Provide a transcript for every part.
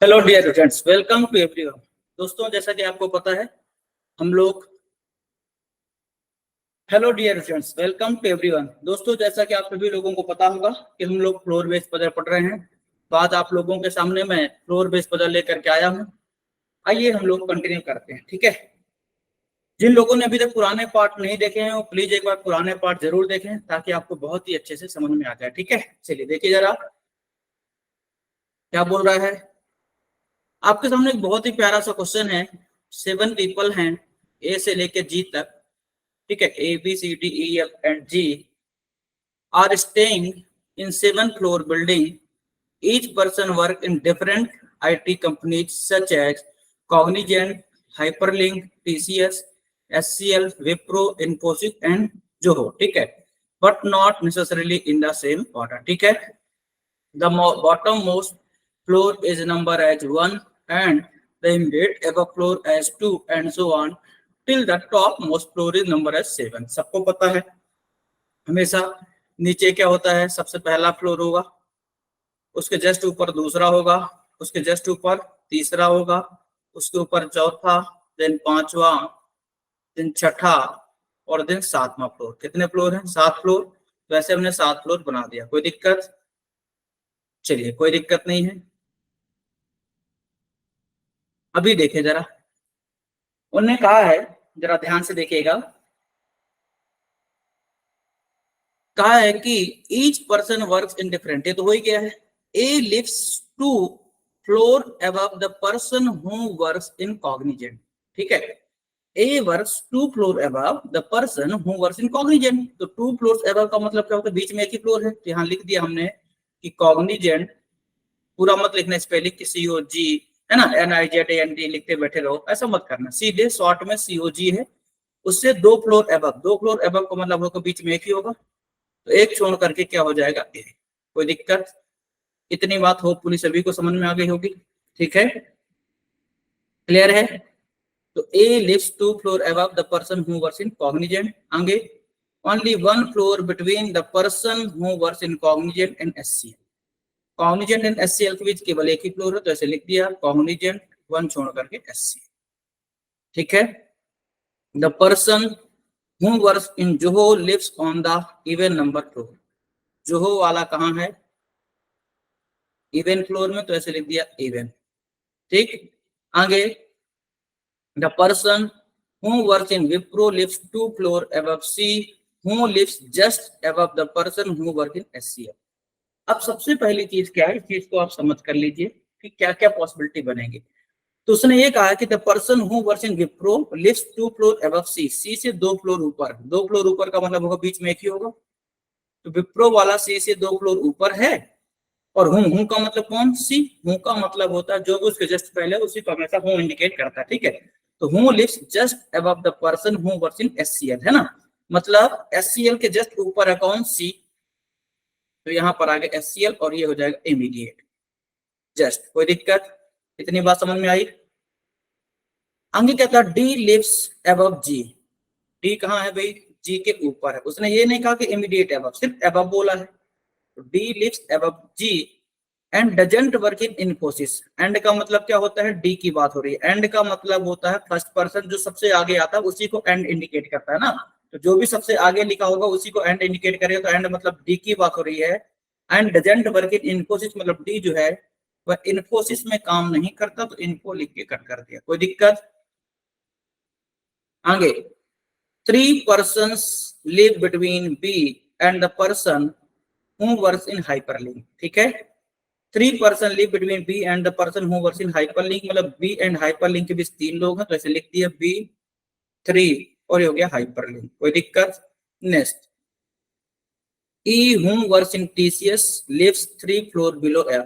Hello dear friends, welcome to everyone. दोस्तों, जैसा कि आपको पता है हम लोग hello dear friends, welcome to everyone. दोस्तों, जैसा कि आप सभी लोगों को पता होगा कि हम लोग फ्लोर बेस्ड पजल पढ़ रहे हैं। तो आज आप लोगों के सामने मैं फ्लोर बेस्ड पजल लेकर के आया हूं। आइए हम लोग कंटिन्यू करते हैं, ठीक है। जिन लोगों ने अभी तक पुराने पार्ट नहीं देखे हैं वो प्लीज एक बार पुराने पार्ट जरूर देखें ताकि आपको बहुत ही अच्छे से समझ में आ जाए, ठीक है। चलिए देखिए जरा क्या बोल रहा है। आपके सामने एक बहुत ही प्यारा सा क्वेश्चन है। 7 पीपल हैं ए से लेके जी तक, ठीक है। A B C D E F and G are staying in 7 floor building. Each person work in different IT companies such as Cognizant, Hyperlink, TCS, SCL, Wipro, Infosys and Zoho, ठीक है। But not necessarily in the same order, ठीक है। The bottommost floor is numbered as 1 and the immediate above floor as 2 and so on till the topmost floor is numbered as 7। सबको पता है हमेशा नीचे क्या होता है, सबसे पहला फ्लोर होगा, उसके जस्ट ऊपर दूसरा होगा, उसके जस्ट ऊपर तीसरा होगा, उसके ऊपर चौथा, देन पांचवा, देन छठा और देन सातवां फ्लोर। कितने फ्लोर हैं? 7 फ्लोर। तो ऐसे हमने 7 फ्लोर बना दिया। कोई दिक्कत? चलिए, कोई दिक्कत नहीं है। अभी देखें जरा, उन्होंने कहा है, जरा ध्यान से देखिएगा, कहा है कि each person works in different. ये तो हो ही गया है। A lifts 2 floor above the person who works in Cognizant, ठीक है। A works 2 floor above the person who works in Cognizant. तो 2 फ्लोर अबव का मतलब क्या होता है? बीच में एक ही फ्लोर है। तो यहाँ लिख दिया हमने कि कॉग्निजेंट, पूरा मत लिखना स्पेलिंग की COG है ना, NIZANT लिखते बैठे रहो, ऐसा मत करना। सीधे शॉर्ट में COG है, उससे 2 फ्लोर अबव। 2 फ्लोर अबव का मतलब होगा बीच में एक ही होगा, तो एक छोड़ करके क्या हो जाएगा? ए। कोई दिक्कत? इतनी बात होपफुली सभी को समझ में आ गई होगी, ठीक है, क्लियर है। तो A lives 2 floor above the person who works in Cognizant. आगे, only 1 floor between the person who works in Cognizant and SCL। Cognizant and SCL के बीच केवल एक ही फ्लोर है, तो ऐसे लिख दिया कॉग्निजेंट 1 छोड़ करके SCL, ठीक है। The person who works in Zoho lives on the even number floor. Zoho वाला कहाँ है? इवन फ्लोर में, तो ऐसे लिख दिया इवन, ठीक। आगे, the person who works in Wipro lives 2 floor above C who lives just above the person who work in SCL। अब सबसे पहली चीज क्या है, इस चीज को आप समझ कर लीजिए कि क्या क्या पॉसिबिलिटी बनेगी। तो उसने ये कहा कि the person who works in Wipro lives 2 floor above C। C से 2 फ्लोर ऊपर। 2 फ्लोर ऊपर का मतलब होगा बीच में एक ही होगा, तो विप्रो वाला C से 2 फ्लोर ऊपर है। और हूं का मतलब कौन? सी। हूं का मतलब होता है जो भी उसके जस्ट पहले उसी को हमेशा हूं इंडिकेट करता है, ठीक है। तो who lives just above the person who works in SCL, है ना। मतलब SCL के जस्ट ऊपर है कौन? सी। तो यहाँ पर आ गया SCL और ये हो जाएगा इमीडिएट जस्ट। कोई दिक्कत? इतनी बात समझ में आई। आगे क्या था? डी लिव्स अबव जी। डी कहाँ है भाई? जी के ऊपर है। उसने ये नहीं कहा कि इमीडिएट अबव, सिर्फ अबव बोला है। D lives above G and doesn't work in Infosys. And का मतलब क्या होता है? डी की बात हो रही है। एंड का मतलब होता है फर्स्ट पर्सन, जो सबसे आगे आता है उसी को एंड इंडिकेट करता है ना। तो जो भी सबसे आगे लिखा होगा उसी को एंड इंडिकेट करेगा, तो एंड मतलब डी की बात हो रही है। And doesn't work in Infosys मतलब डी जो है वह इन्फोसिस में काम नहीं करता, तो इनको लिख के कट कर दिया। कोई दिक्कत? आगे, 3 persons live between B and the person who works in hyperlink, ठीक है। 3 person live between B and the person who works in hyperlink मतलब B and hyperlink के बीच 3 लोग हैं, तो ऐसे लिख दिया B3 और ये हो गया hyperlink। कोई दिक्कत? Next, E whom works in TCS lives 3 floor below F।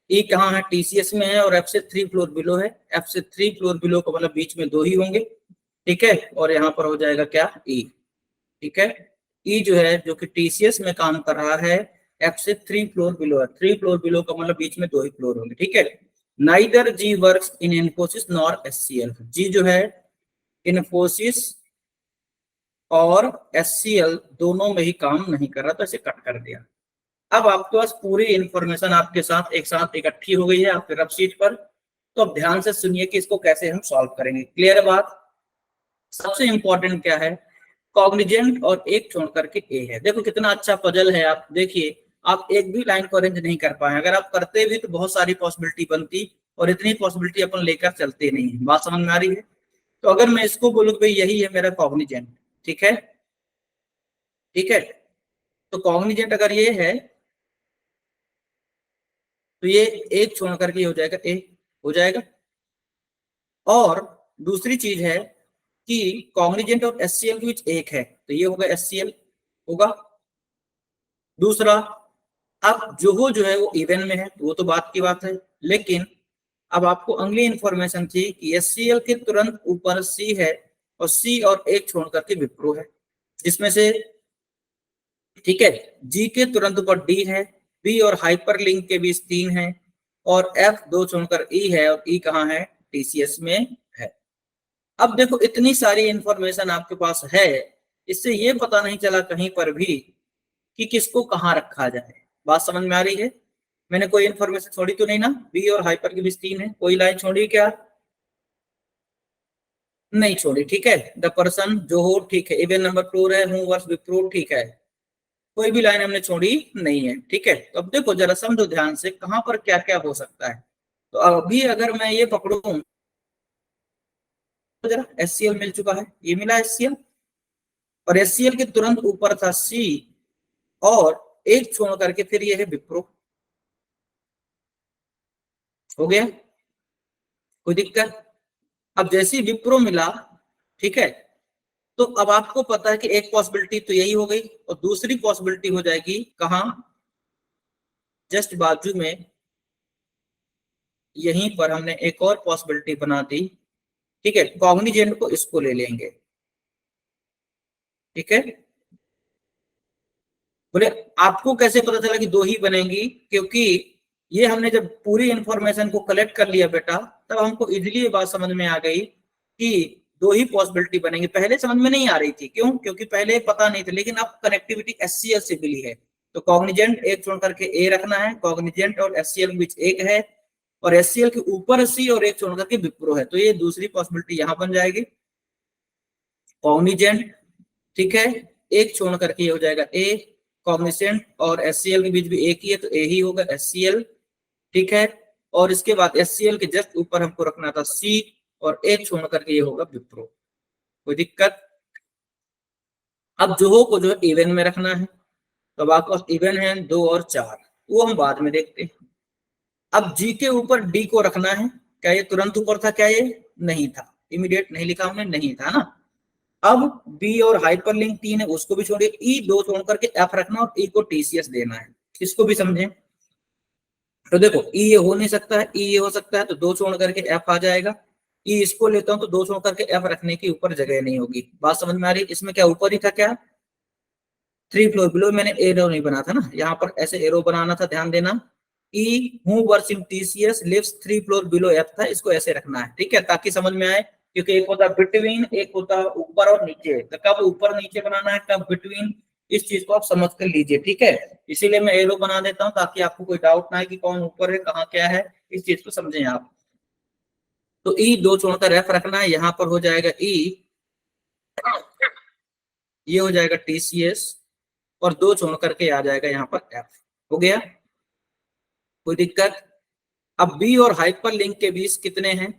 E कहाँ है? TCS में है और F से 3 फ्लोर बिलो है। F से 3 फ्लोर बिलो का मतलब बीच में 2 ही होंगे, ठीक है। और यहाँ पर हो जाएगा क्या? E, ठीक है। ई जो है जो कि TCS में काम कर रहा है, F से 3 फ्लोर बिलो है। 3 फ्लोर बिलो का मतलब बीच में 2 ही फ्लोर होंगे, ठीक है। Neither G works in Infosys nor SCL। G जो है इन्फोसिस और SCL दोनों में ही काम नहीं कर रहा, तो इसे कट कर दिया। अब आपके पास पूरी इंफॉर्मेशन आपके साथ एक साथ इकट्ठी हो गई है आपके रफ शीट पर। तो अब ध्यान से सुनिए कि इसको कैसे हम सॉल्व करेंगे। क्लियर है बात? सबसे इंपॉर्टेंट क्या है, कॉग्निजेंट और एक छोड़ करके ए है। देखो कितना अच्छा पजल है। आप देखिए, आप एक भी लाइन को अरेंज नहीं कर पाए। अगर आप करते भी तो बहुत सारी पॉसिबिलिटी बनती, और इतनी पॉसिबिलिटी अपन लेकर चलते नहीं है। बात समझ में आ रही है? तो अगर मैं इसको बोलूं भाई यही है मेरा कॉग्निजेंट, ठीक है, ठीक है, तो कॉग्निजेंट अगर ये है तो ये एक छोड़ करके हो जाएगा ए, हो जाएगा। और दूसरी चीज है कि कॉग्निजेंट और एचसीएल के बीच एक है, तो ये होगा एचसीएल होगा। दूसरा, अब जो है वो इवन में है, तो वो तो बात की बात है। लेकिन अब आपको अगली इंफॉर्मेशन थी कि एचसीएल के तुरंत ऊपर सी है, और सी और एक छोड़ करके विप्रो है, जिसमें से, ठीक है, जी के तुरंत ऊपर डी है, बी और हाइपरलिंक के बीच 3 है, और एफ दो छोड़कर ई है, और ई कहाँ है? टीसीएस में है। अब देखो इतनी सारी इंफॉर्मेशन आपके पास है, इससे ये पता नहीं चला कहीं पर भी कि किसको कहाँ रखा जाए। बात समझ में आ रही है? मैंने कोई इंफॉर्मेशन छोड़ी तो नहीं ना? बी और हाइपर के बीच 3 है, कोई लाइन छोड़ी क्या? नहीं छोड़ी, ठीक है। द पर्सन जो हो, ठीक है, इवन नंबर 4 है, हूँ वर्स विप्रो, ठीक है, कोई भी लाइन हमने छोड़ी नहीं है, ठीक है। तो अब देखो जरा समझो ध्यान से कहां पर क्या क्या हो सकता है। तो अभी अगर मैं ये पकड़ूं तो जरा एचसीएल मिल चुका है, ये मिला एचसीएल, और एचसीएल के तुरंत ऊपर था सी, और एक छोड़ करके फिर ये है विप्रो। हो गया? कोई दिक्कत? अब जैसे ही विप्रो मिला, ठीक है, तो अब आपको पता है कि एक पॉसिबिलिटी तो यही हो गई, और दूसरी पॉसिबिलिटी हो जाएगी कहां? जस्ट बाजू में, यहीं पर हमने एक और पॉसिबिलिटी बना दी, ठीक है। कॉग्निजेंट को इसको ले लेंगे, ठीक है। बोले आपको कैसे पता चला कि 2 ही बनेंगी? क्योंकि ये हमने जब पूरी इंफॉर्मेशन को कलेक्ट कर लिया बेटा, तब हमको इजीली ये बात समझ में आ गई कि 2 ही पॉसिबिलिटी बनेंगी। पहले समझ में नहीं आ रही थी, क्यों? क्योंकि पहले पता नहीं था, लेकिन अब कनेक्टिविटी एचसीएल से मिली है। तो कॉग्निजेंट एक छोड़ करके ए रखना है, कॉग्निजेंट और एचसीएल के बीच एक है, और एचसीएल के ऊपर सी और एक छोड़ करके विप्रो है, तो ये दूसरी पॉसिबिलिटी यहां बन जाएगी, कॉग्निजेंट, ठीक है, एक छोड़ करके ये हो जाएगा ए, कॉग्निजेंट और एचसीएल के बीच भी एक ही है, तो ए ही होगा एचसीएल, ठीक है। और इसके बाद एचसीएल के जस्ट ऊपर हमको रखना था सी, और एक छोड़ करके ये होगा विप्रो। कोई दिक्कत? अब जो को जो इवन में रखना है, तो अब आपके पास इवन है 2 और 4, वो हम बाद में देखते हैं। अब जी के ऊपर डी को रखना है, क्या ये तुरंत ऊपर था? क्या ये नहीं था? इमीडिएट नहीं लिखा हमने, नहीं था ना। अब बी और हाइपरलिंक 3 है, उसको भी छोड़िए, ई 2 छोड़ करके एफ रखना, और ई को टीसीएस देना है। इसको भी समझें। तो देखो ई ये हो नहीं सकता है, ई ये हो सकता है, तो 2 छोड़ करके एफ आ जाएगा। ई इसको लेता हूं तो 2 छोड़ करके एफ रखने की ऊपर जगह नहीं होगी। बात समझ में आ रही? इसमें क्या ऊपर ही था क्या? 3 फ्लोर बिलो, मैंने एरो नहीं बना था ना, यहाँ पर ऐसे एरो बनाना था, ध्यान देना। E who works in TCS lives 3 floor below F था, इसको ऐसे रखना है, ठीक है, ताकि समझ में आए। क्योंकि एक होता बिटवीन, एक होता ऊपर और नीचे, तो कब ऊपर नीचे बनाना है, कब बिटवीन, इस चीज को आप समझ कर लीजिए, ठीक है। इसीलिए मैं एरो बना देता हूँ, ताकि आपको कोई डाउट ना है कि कौन ऊपर है कहाँ क्या है, इस चीज को समझें आप। तो ई 2 छोड़कर एफ रखना है, यहाँ पर हो जाएगा ई, ये हो जाएगा टीसीएस, और 2 छोड़ करके आ जाएगा यहाँ पर एफ। हो गया? कोई दिक्कत? अब बी और हाइपर लिंक के बीच कितने हैं?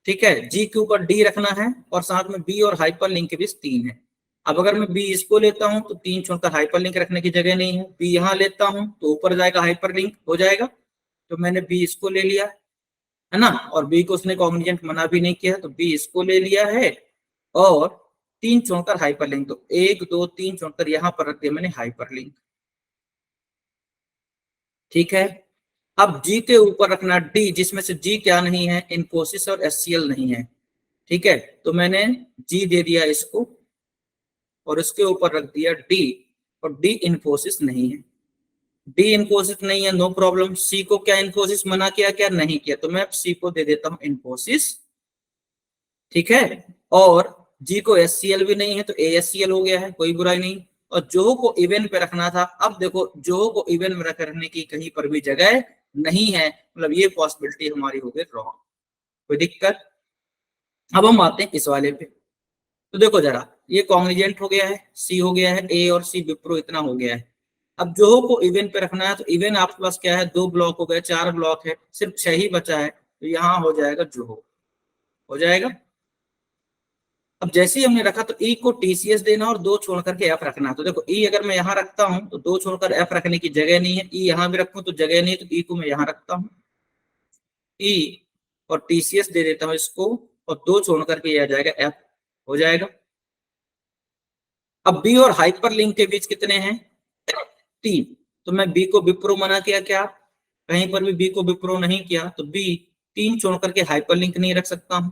ठीक है, जी के ऊपर डी रखना है, और साथ में बी और हाइपर लिंक के बीच 3 है। अब अगर मैं बी इसको लेता हूं तो 3 छोड़कर हाइपर लिंक रखने की जगह नहीं है, बी यहां लेता हूं तो ऊपर जाएगा हाइपर लिंक हो जाएगा। तो मैंने बी इसको ले लिया है ना, और बी को उसने कॉग्निजेंट मना भी नहीं किया, तो बी इसको ले लिया है, और 3 छोड़कर हाइपर लिंक, तो 1 2 3 छोड़कर यहां पर रख दिया मैंने हाइपर लिंक, ठीक है। अब जी के ऊपर रखना डी, जिसमें से जी क्या नहीं है? इन्फोसिस और एचसीएल नहीं है, ठीक है। तो मैंने जी दे दिया इसको, और इसके ऊपर रख दिया डी, और डी इन्फोसिस नहीं है। डी इन्फोसिस नहीं है, नो प्रॉब्लम। सी को क्या इन्फोसिस मना किया? क्या नहीं किया? तो मैं सी को दे देता हूं इन्फोसिस, ठीक है। और जी को एचसीएल भी नहीं है, तो एएससीएल हो गया है, कोई बुराई नहीं। और जोहो को इवन पे रखना था। अब देखो जोहो को इवन में रखने की कहीं पर भी जगह नहीं है, मतलब ये पॉसिबिलिटी हमारी हो गई रॉन्ग। कोई दिक्कत? अब हम आते हैं इस वाले पे। तो देखो जरा, ये कॉन्ग्निजेंट हो गया है, सी हो गया है, ए और सी विप्रो इतना हो गया है। अब जोहो को इवन पे रखना है, तो इवन आपके पास क्या है, 2 ब्लॉक हो गए, 4 ब्लॉक है, सिर्फ 6 ही बचा है, तो यहाँ हो जाएगा जोहो, हो जाएगा। अब जैसे ही हमने रखा तो ई को टीसीएस देना और 2 छोड़ करके एफ रखना। तो देखो ई अगर मैं यहाँ रखता हूँ तो 2 छोड़कर एफ रखने की जगह नहीं है, ई यहाँ भी रखूँ तो जगह नहीं है, तो ई को मैं यहाँ रखता हूँ, ई और टीसीएस दे देता हूँ इसको, और 2 छोड़ करके ये आ जाएगा एफ, हो जाएगा। अब बी और हाइपर लिंक के बीच कितने हैं, 3, तो मैं बी को विप्रो मना किया क्या, कहीं पर भी बी को विप्रो नहीं किया, तो बी 3 छोड़ करके हाइपर लिंक नहीं रख सकता हूँ,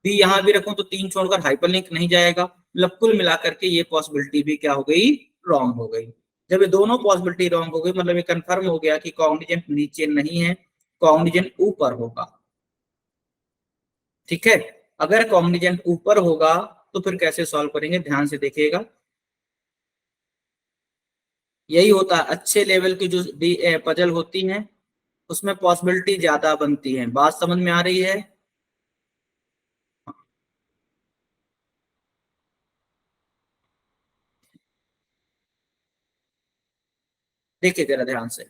बी यहां भी रखूं तो 3 छोड़कर हाइपरलिंक नहीं जाएगा, मतलब कुल मिलाकर के ये पॉसिबिलिटी भी क्या हो गई, रॉन्ग हो गई। जब ये दोनों पॉसिबिलिटी रॉन्ग हो गई, मतलब ये कंफर्म हो गया कि कॉग्निजेंट नीचे नहीं है, कॉग्निजेंट ऊपर होगा। ठीक है, अगर कॉग्निजेंट ऊपर होगा तो फिर कैसे सॉल्व करेंगे, ध्यान से देखिएगा। यही होता है, अच्छे लेवल की जो पजल होती है उसमें पॉसिबिलिटी ज्यादा बनती है। बात समझ में आ रही है? देखिए जरा ध्यान से,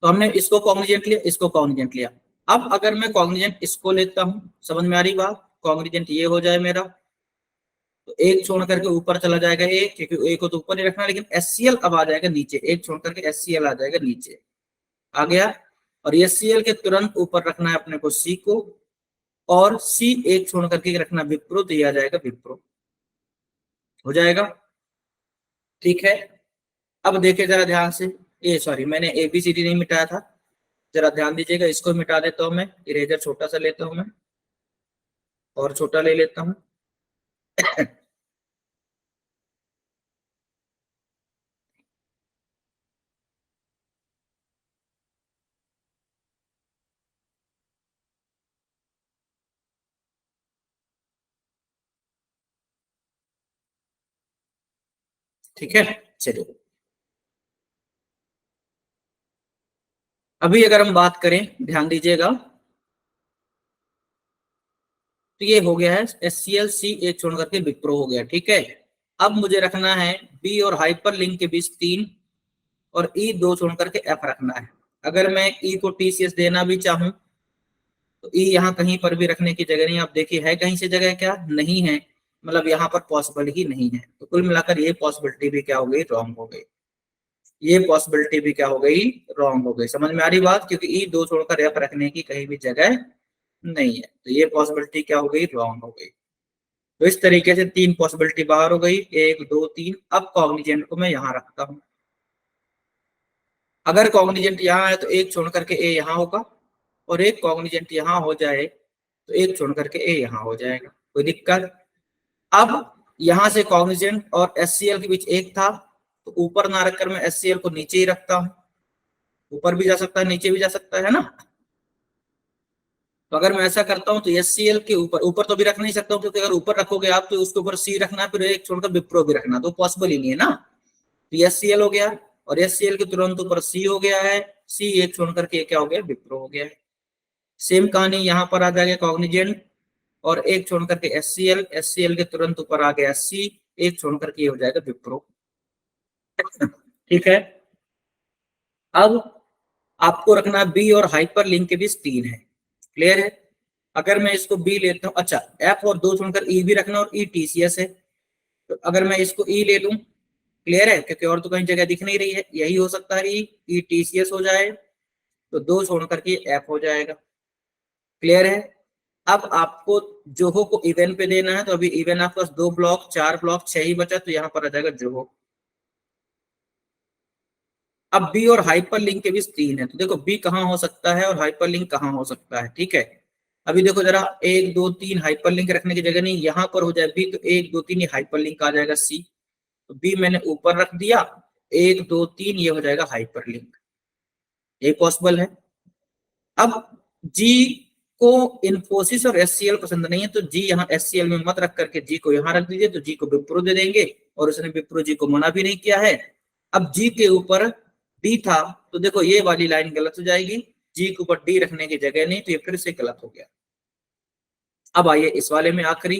तो हमने इसको कॉग्निजेंट लिया, इसको कॉग्निजेंट लिया। अब अगर मैं कॉग्निजेंट इसको लेता हूं, समझ में आ रही बात, कॉग्निजेंट ये हो जाए मेरा, तो एक छोड़ करके ऊपर चला जाएगा ए, क्योंकि ए को तो ऊपर ही रखना है, लेकिन एचसीएल अब आ जाएगा नीचे, एक छोड़ करके एचसीएल आ जाएगा नीचे, आ गया। और एचसीएल के तुरंत ऊपर रखना है अपने को सी को, और सी एक छोड़ करके रखना विप्रो, तो ये आ जाएगा विप्रो, हो जाएगा। ठीक है, अब देखिए जरा ध्यान से, ए सॉरी मैंने एबीसीडी नहीं मिटाया था, जरा ध्यान दीजिएगा, इसको मिटा देता हूं मैं, इरेजर छोटा सा लेता हूं मैं, और छोटा ले लेता हूं। ठीक है, चलिए अभी अगर हम बात करें, ध्यान दीजिएगा, तो ये हो गया है एस सी एल, सी एक छोड़ करके विप्रो हो गया। ठीक है, अब मुझे रखना है बी और हाइपर लिंक के बीच 3, और ई 2 छोड़ करके एफ रखना है। अगर मैं ई को टीसीएस देना भी चाहूं तो ई यहाँ कहीं पर भी रखने की जगह नहीं, आप देखिए है कहीं से जगह, क्या नहीं है, मतलब यहाँ पर पॉसिबल ही नहीं है। तो कुल मिलाकर ये पॉसिबिलिटी भी क्या हो गई, रॉन्ग हो गई, ये पॉसिबिलिटी भी क्या हो गई, रॉन्ग हो गई। समझ में आ रही बात, क्योंकि ई 2 छोड़कर एफ रखने की कहीं भी जगह नहीं है, तो ये पॉसिबिलिटी क्या हो गई, रॉन्ग हो गई। तो इस तरीके से 3 पॉसिबिलिटी बाहर हो गई, 1 2 3। अब कॉग्निजेंट को मैं यहाँ रखता हूँ, अगर कॉग्निजेंट यहाँ है तो एक छोड़ करके ए यहाँ होगा, और एक कॉग्निजेंट यहाँ हो जाए तो एक छोड़ करके ए यहाँ हो जाएगा, कोई दिक्कत? अब यहाँ से कॉग्निजेंट और एचसीएल के बीच एक था, तो ऊपर ना रखकर मैं एचसीएल को नीचे ही रखता हूँ, ऊपर भी जा सकता है नीचे भी जा सकता है ना। तो अगर मैं ऐसा करता हूँ तो एचसीएल के ऊपर, ऊपर तो भी रख नहीं सकता हूँ, क्योंकि अगर ऊपर रखोगे आप तो उसके ऊपर सी रखना, फिर एक छोड़कर विप्रो भी रखना, तो पॉसिबल ही नहीं है ना। तो एचसीएल हो गया, और एचसीएल के तुरंत ऊपर सी हो गया है, सी एक छोड़ करके क्या हो गया, विप्रो हो गया है। सेम कहानी यहाँ पर आ जाएगा कॉग्निजेंट, और एक छोड़ करके एचसीएल, एचसीएल के तुरंत ऊपर आ गया सी, एक छोड़ करके हो जाएगा विप्रो। ठीक है, अब आपको रखना बी और हाइपर लिंक के बीच 3 है, क्लियर है। अगर मैं इसको बी लेता हूँ, अच्छा एफ और 2 छोड़कर ई भी रखना, और ई टीसीएस है, तो अगर मैं इसको ई ले लूं, क्लियर है, क्योंकि और तो कहीं जगह दिख नहीं रही है, यही हो सकता है, ई टीसीएस हो जाए, तो 2 छोड़ करके एफ हो जाएगा, क्लियर है। अब आपको जोहो को इवन पे देना है, तो अभी इवन आपके पास 2 ब्लॉक, 4 ब्लॉक, 6 ही बचा, तो यहाँ पर आ जाएगा जोहो। अब बी और हाइपर लिंक के बीच 3 है, तो देखो बी कहाँ हो सकता है और हाइपर लिंक कहाँ हो सकता है। ठीक है, अभी देखो जरा, 1 2 3 हाइपर लिंक रखने की जगह नहीं, यहाँ पर हो जाए बी, तो 1 2 3 हाइपर लिंक आ जाएगा सी, तो बी मैंने ऊपर रख दिया, 1 2 3 ये हो जाएगा हाइपर लिंक, ये पॉसिबल है। अब जी को इन्फोसिस और एचसीएल पसंद नहीं है, तो जी यहाँ एचसीएल में मत रख करके जी को यहाँ रख दीजिए, तो जी को विप्रो दे देंगे, और उसने विप्रो जी को मना भी नहीं किया है। अब जी के ऊपर डी था, तो देखो ये वाली लाइन गलत हो जाएगी, जी के ऊपर डी रखने की जगह नहीं, तो ये फिर से गलत हो गया। अब आइए इस वाले में आखिरी,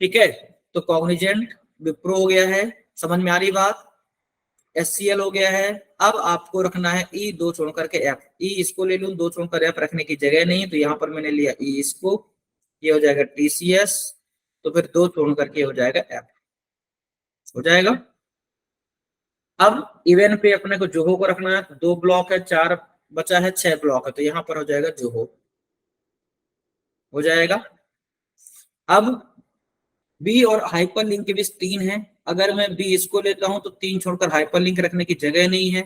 ठीक है, तो कॉग्निजेंट विप्रो हो गया है, समझ में आ रही बात, एचसीएल हो गया है। अब आपको रखना है ई, दो छोड़ करके एफ, ई इसको ले लूं, दो छोड़कर एफ रखने की जगह नहीं, तो यहाँ पर मैंने लिया ई इसको, ये हो जाएगा टीसीएस, तो फिर दो छोड़ करके हो जाएगा एफ, हो जाएगा। अब इवन पे अपने को जोहो को रखना है, तो दो ब्लॉक है, चार बचा है, छह ब्लॉक है, तो यहाँ पर हो जाएगा जोहो, हो जाएगा। अब बी और हाइपर लिंक के बीच तीन है, अगर मैं बी इसको लेता हूं तो तीन छोड़कर हाइपर लिंक रखने की जगह नहीं है,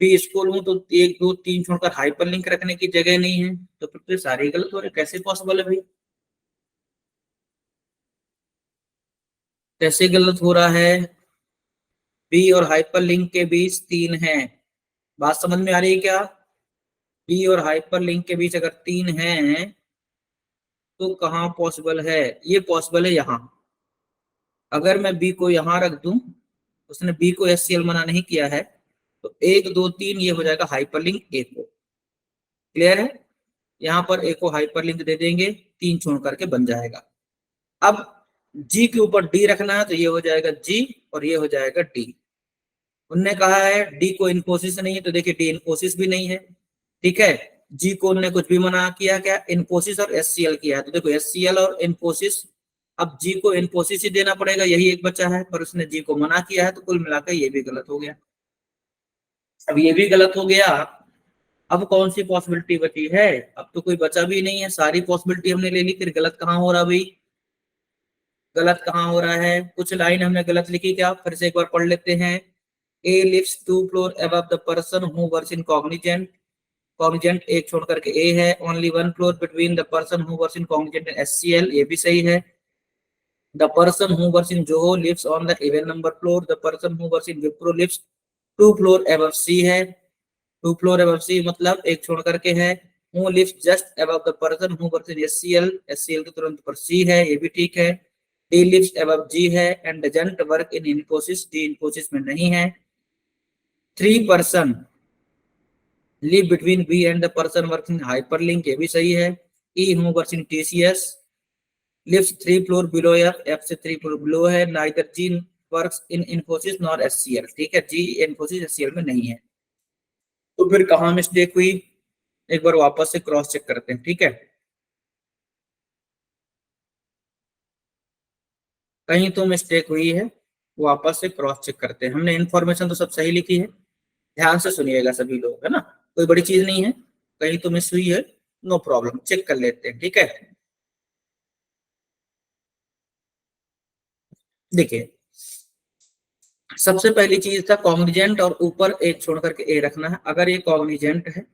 बी इसको लूं तो एक दो तीन छोड़कर हाइपर लिंक रखने की जगह नहीं है, तो फिर तो सारे गलत हो रहे, कैसे पॉसिबल है भाई, कैसे गलत हो रहा है। बी और हाइपर लिंक के बीच तीन है, बात समझ में आ रही है क्या, बी और हाइपर लिंक के बीच अगर तीन है तो कहाँ पॉसिबल है, ये पॉसिबल है यहाँ, अगर मैं बी को यहाँ रख दूं, उसने बी को एचसीएल मना नहीं किया है, तो एक दो तीन ये हो जाएगा हाइपरलिंक ए को, क्लियर है, यहाँ पर ए को हाइपरलिंक दे देंगे, तीन छोड़ करके बन जाएगा। अब जी के ऊपर डी रखना है, तो ये हो जाएगा जी और ये हो जाएगा डी, उनने कहा है डी को इन्फोसिस नहीं है, तो देखिए डी इन्फोसिस भी नहीं है, ठीक है, जी को उन्होंने कुछ भी मना किया, क्या इन्फोसिस और एचसीएल किया है, तो देखो एचसीएल और इन्फोसिस, अब जी को इन्फोसिस ही देना पड़ेगा, यही एक बचा है, पर उसने जी को मना किया है, तो कुल मिलाकर ये भी गलत हो गया। अब ये भी गलत हो गया, अब कौन सी पॉसिबिलिटी बची है, अब तो कोई बचा भी नहीं है, सारी पॉसिबिलिटी हमने ले ली, फिर गलत कहाँ हो रहा भाई, गलत कहाँ हो रहा है, कुछ लाइन हमने गलत लिखी क्या, फिर से एक बार पढ़ लेते हैं। A lifts two floor above the person who works in Cognizant, Cognizant एक छोड़ करके ए है, only one floor between the person who works in Cognizant and HCL, ये भी सही है। The person who works in Zoho lives on the even number floor, the person who works in Wipro lives two floor above C है, two floor above सी मतलब एक छोड़ करके है, who lives just above the person who works in HCL, HCL के तुरंत पर सी है, ये भी ठीक है। डी लिव्स अबव जी है and doesn't work in Infosys, D Infosys में नहीं है। Three person live between B and the person working Hyperlink, ये भी सही है। E who works in TCS lives three floor below F, F से थ्री फ्लोर बिलो है, neither G works in Infosys nor HCL, ठीक है, जी इन्फोसिस एचसीएल में नहीं है, तो फिर कहाँ मिस्टेक हुई, एक बार वापस से क्रॉस चेक करते हैं, ठीक है, कहीं तो मिस्टेक हुई है, वापस से क्रॉस चेक करते हैं, हमने इन्फॉर्मेशन तो सब सही लिखी है, ध्यान से सुनिएगा सभी लोग, है ना, कोई बड़ी चीज नहीं है, कहीं तो मिस हुई है, नो प्रॉब्लम, चेक कर लेते हैं, ठीक है। देखिए सबसे पहली चीज था कॉग्निजेंट और ऊपर एक छोड़ करके ए रखना है, अगर ये कॉग्निजेंट है,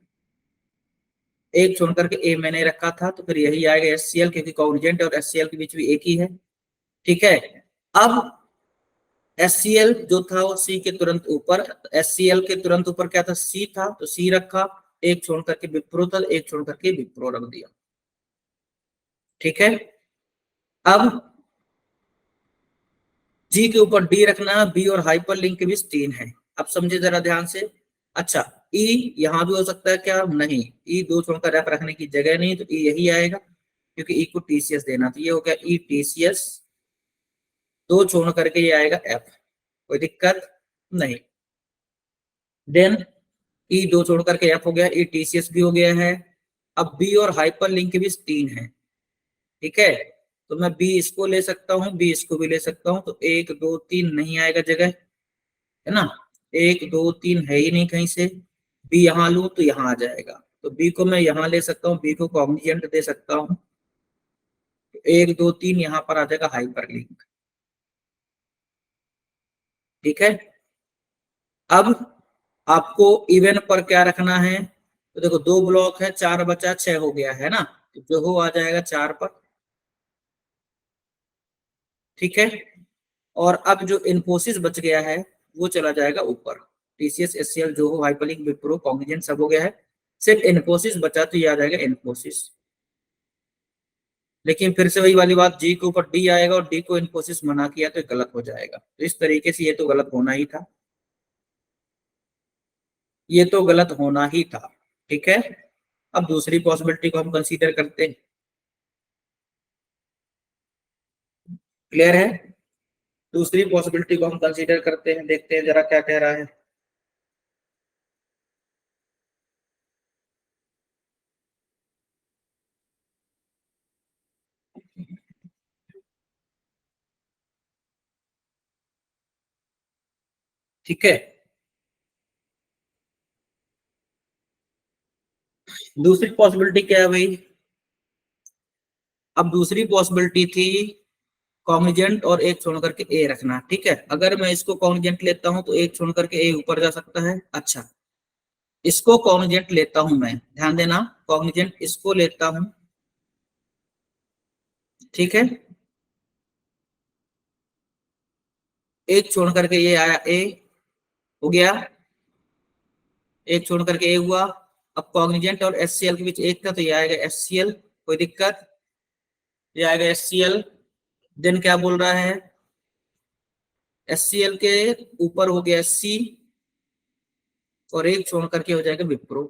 एक छोड़ करके ए मैंने रखा था, तो फिर यही आएगा एचसीएल, क्योंकि कॉग्निजेंट और एचसीएल के बीच भी एक ही है, ठीक है। अब एचसीएल जो था वो सी के तुरंत ऊपर, एचसीएल के तुरंत ऊपर क्या था, सी था, तो सी रखा, एक छोड़ करके विप्रो था, एक छोड़ करके विप्रो रख दिया, ठीक है। अब जी के ऊपर डी रखना, बी और हाइपर लिंक के बीच तीन है, अब समझे जरा ध्यान से। अच्छा ई यहां भी हो सकता है क्या, नहीं, ई दो छोड़कर एफ रखने की जगह नहीं, तो ई यही आएगा, क्योंकि ई को टीसीएस देना, तो ये हो गया ई टीसीएस, दो छोड़ करके ये आएगा एफ, कोई दिक्कत नहीं। देन ई दो छोड़ करके एफ हो गया, ई टीसीएस भी हो गया है। अब बी और हाइपर लिंक के बीच तीन है, ठीक है, तो मैं बी इसको ले सकता हूँ, बी इसको भी ले सकता हूँ, तो एक दो तीन नहीं आएगा जगह, है ना, एक दो तीन है ही नहीं कहीं से, बी यहाँ लू तो यहाँ आ जाएगा, तो बी को मैं यहाँ ले सकता हूँ, बी को कॉग्निजेंट दे सकता हूँ, तो एक दो तीन यहाँ पर आ जाएगा हाइपर लिंक, ठीक है। अब आपको इवन पर क्या रखना है, तो देखो दो ब्लॉक है, चार बचा, छह हो गया है ना, तो जो हो आ जाएगा चार पर, ठीक है। और अब जो इन्फोसिस बच गया है वो चला जाएगा ऊपर, टीसीएस एचसीएल जो हो हाइपरलिंक विप्रो कॉग्निजेंट सब हो गया है, सिर्फ इन्फोसिस बचा, तो ये आ जाएगा इन्फोसिस, लेकिन फिर से वही वाली बात, जी के ऊपर डी आएगा और डी को इन्फोसिस मना किया तो गलत हो जाएगा। तो इस तरीके से ये तो गलत होना ही था, ये तो गलत होना ही था। ठीक है, अब दूसरी पॉसिबिलिटी को हम कंसीडर करते हैं। क्लियर है? दूसरी पॉसिबिलिटी को हम कंसीडर करते हैं, देखते हैं जरा क्या कह रहा है। ठीक है, दूसरी पॉसिबिलिटी क्या है भाई? अब दूसरी पॉसिबिलिटी थी कॉन्ग्निजेंट और एक छोड़ करके ए रखना। ठीक है, अगर मैं इसको कॉन्ग्निजेंट लेता हूं तो एक छोड़ करके ए ऊपर जा सकता है। अच्छा, इसको कॉन्ग्निजेंट लेता हूं मैं, ध्यान देना, कॉन्ग्निजेंट इसको लेता हूं। ठीक है, एक छोड़ करके ये आया ए, हो गया, एक छोड़ करके ए हुआ। अब कॉग्निजेंट और एचसीएल के बीच एक था तो ये आएगा एचसीएल, कोई दिक्कत? ये आएगा एचसीएल। देन क्या बोल रहा है, एचसीएल के ऊपर हो गया सी और एक छोड़ करके हो जाएगा विप्रो।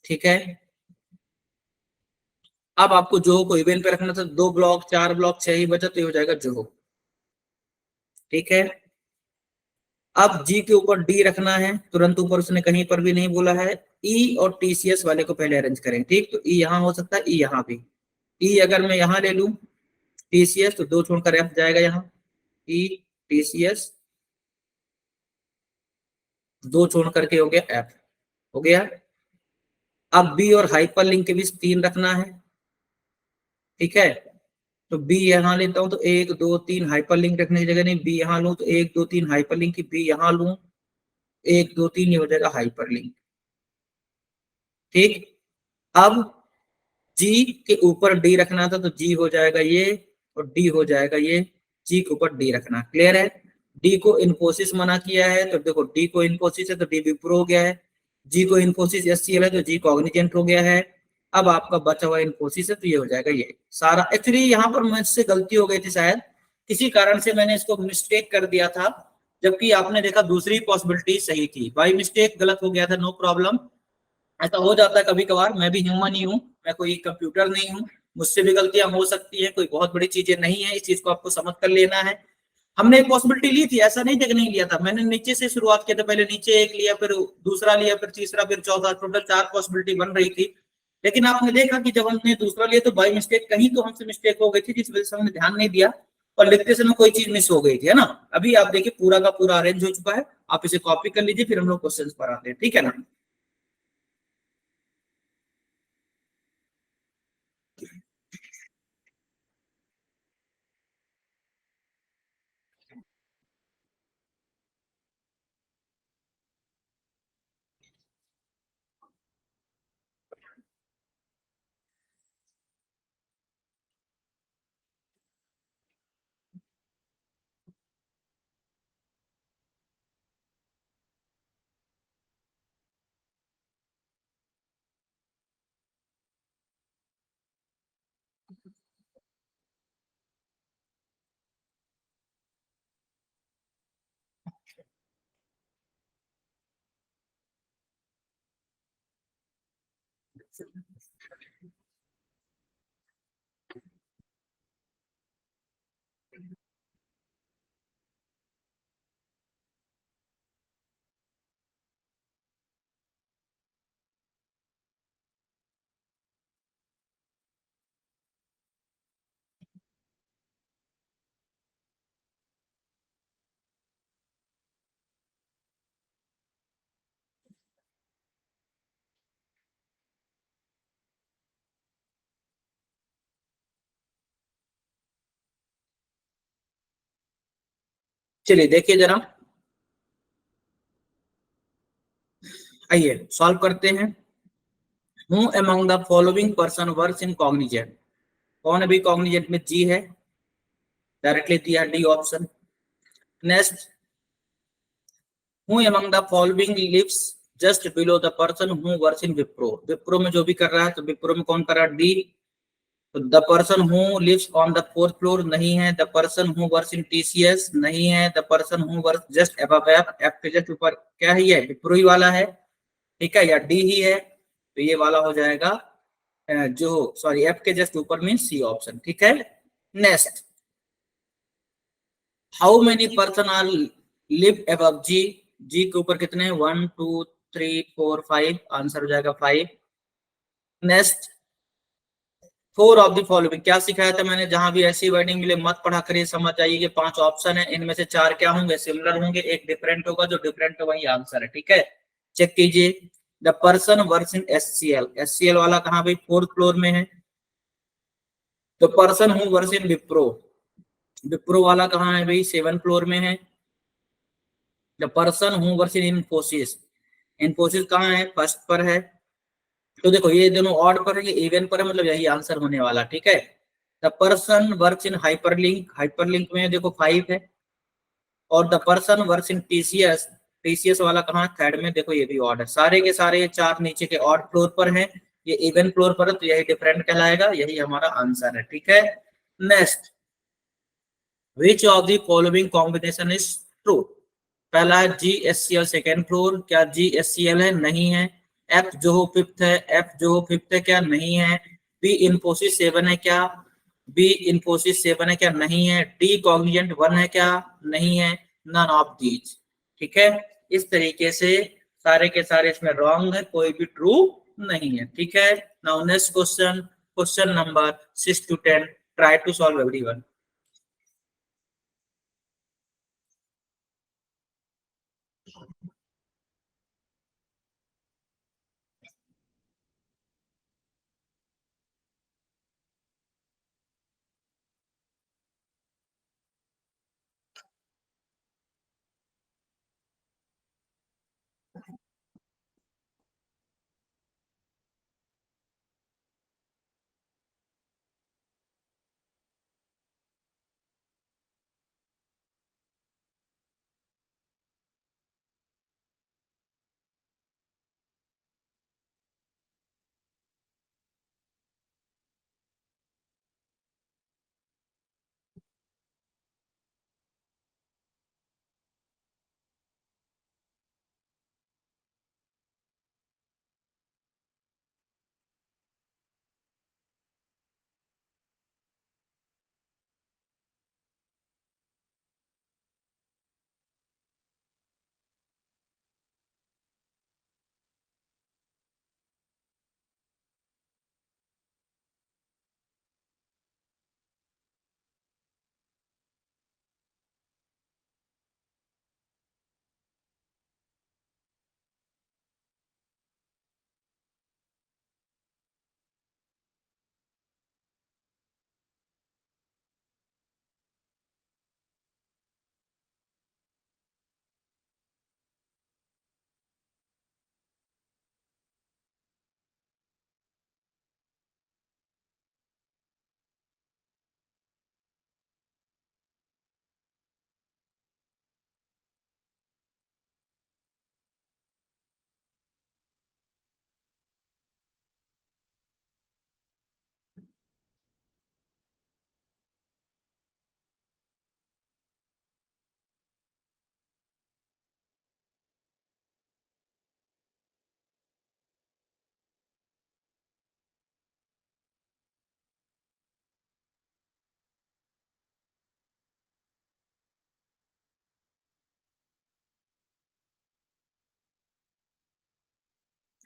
ठीक है, अब आपको जो को इवेंट पे रखना था, 2 ब्लॉक 4 ब्लॉक 6 ही बचा तो ये हो जाएगा जो। ठीक है, अब जी के ऊपर डी रखना है, तुरंत ऊपर उसने कहीं पर भी नहीं बोला है। ई और टीसीएस वाले को पहले अरेंज करें। ठीक, तो ई यहाँ हो सकता है, ई यहाँ भी। ई अगर मैं यहाँ ले लूं टीसीएस तो 2 छोड़कर एफ जाएगा यहाँ, ई टीसीएस, 2 छोड़ करके हो गया एफ, हो गया। अब बी और हाइपरलिंक के बीच 3 रखना है। ठीक है, तो बी यहाँ लेता हूं तो 1 2 3 हाइपरलिंक रखने की जगह नहीं, बी यहाँ लूं तो 1 2 3 हाइपरलिंक की बी यहाँ लूं, 1 2 3 ये हो जाएगा हाइपरलिंक। ठीक, अब जी के ऊपर डी रखना था तो जी हो जाएगा ये और डी हो जाएगा ये, जी के ऊपर डी रखना। क्लियर है? डी को इन्फोसिस मना किया है तो देखो, डी को इन्फोसिस है तो डी विप्रो हो गया है, जी को इन्फोसिस एचसीएल है तो जी कॉग्निजेंट हो गया है। अब आपका बचा हुआ इन्फोसिस है तो ये हो जाएगा ये सारा। एक्चुअली यहाँ पर मुझसे गलती हो गई थी, शायद किसी कारण से मैंने इसको मिस्टेक कर दिया था, जबकि आपने देखा दूसरी पॉसिबिलिटी सही थी। बाई मिस्टेक गलत हो गया था, नो प्रॉब्लम, ऐसा हो जाता है कभी कभार, मैं भी ह्यूमन ही हूँ, मैं कोई कंप्यूटर नहीं हूँ, मुझसे भी गलतियां हो सकती है, कोई बहुत बड़ी चीजें नहीं है, इस चीज को आपको समझ कर लेना है। हमने एक पॉसिबिलिटी ली थी, ऐसा नहीं देख नहीं लिया था, मैंने नीचे से शुरुआत किया था, पहले नीचे एक लिया, फिर दूसरा लिया, फिर तीसरा, फिर चौथा, टोटल 4 पॉसिबिलिटी बन रही थी। लेकिन आपने देखा कि जब हमने दूसरा लिया तो बाई मिस्टेक कहीं तो हमसे मिस्टेक हो गई थी, जिस वजह से हमने ध्यान नहीं दिया और लिखते समय कोई चीज मिस हो गई थी, है ना। अभी आप देखिए पूरा का पूरा अरेंज हो चुका है, आप इसे कॉपी कर लीजिए, फिर हम लोग क्वेश्चन पर आते हैं। ठीक है ना? चलिए देखिए जरा, आइए सॉल्व करते हैं। Who among the following person works in Cognizant? कौन अभी कॉग्निजेंट में? जी है, डायरेक्टली दिया D option. Next, who among the following lives just below the person who works in Wipro? Wipro में जो भी कर रहा है तो विप्रो में कौन कर रहा है? डी। तो the person who lives on the fourth floor नहीं है, the person who works in TCS नहीं है, the person who works just above F, F के जस्ट ऊपर क्या ही है, विप्रो ही वाला है, ठीक है, या डी ही है, तो ये वाला हो जाएगा जो सॉरी एफ के जस्ट ऊपर मीन सी ऑप्शन, ठीक है। Next, how many person are live above G, G के ऊपर कितने, 1 2 3 4 5, आंसर हो जाएगा 5। Next, four of the following, क्या सिखाया था मैंने, जहां भी ऐसी वर्डिंग मिले मत पढ़ा करिए, समझ जाइए कि 5 ऑप्शन है, इनमें से 4 क्या होंगे, सिमिलर होंगे, एक डिफरेंट होगा, जो डिफरेंट होगा वही आंसर है, ठीक है। चेक कीजिए, the person works in HCL, HCL वाला कहाँ भाई, फोर्थ फ्लोर में है। The person who works in Wipro, Wipro वाला कहाँ है भाई, 7 फ्लोर में है। The person who works in Infosys, Infosys कहाँ है, फर्स्ट पर है। तो देखो ये दोनों ऑड पर है, ये इवन पर है, मतलब यही आंसर होने वाला, ठीक है। The person works in hyperlink, hyperlink में देखो 5 है। और the person works in TCS, TCS वाला कहाँ, थर्ड में, देखो ये भी ऑड है, सारे के सारे ये 4 नीचे के ऑड फ्लोर पर हैं, ये इवन फ्लोर पर है, तो यही डिफरेंट कहलाएगा, यही हमारा आंसर है, ठीक है। Next, which of the following combination is true, पहला है G S C L second floor, क्या जी एस सी एल है, नहीं है। एफ जो हो फिफ्थ है, एफ जो हो फिफ्थ है, क्या नहीं है। बी इन्फोसिस 7 है क्या, बी इन्फोसिस 7 है क्या, नहीं है। डी कॉग्निजेंट 1 है क्या, नहीं है। नन ऑफ दीज, ठीक है। इस तरीके से सारे के सारे इसमें रॉन्ग है, कोई भी ट्रू नहीं है, ठीक है। Now next question, question number 6 to 10, try to solve everyone.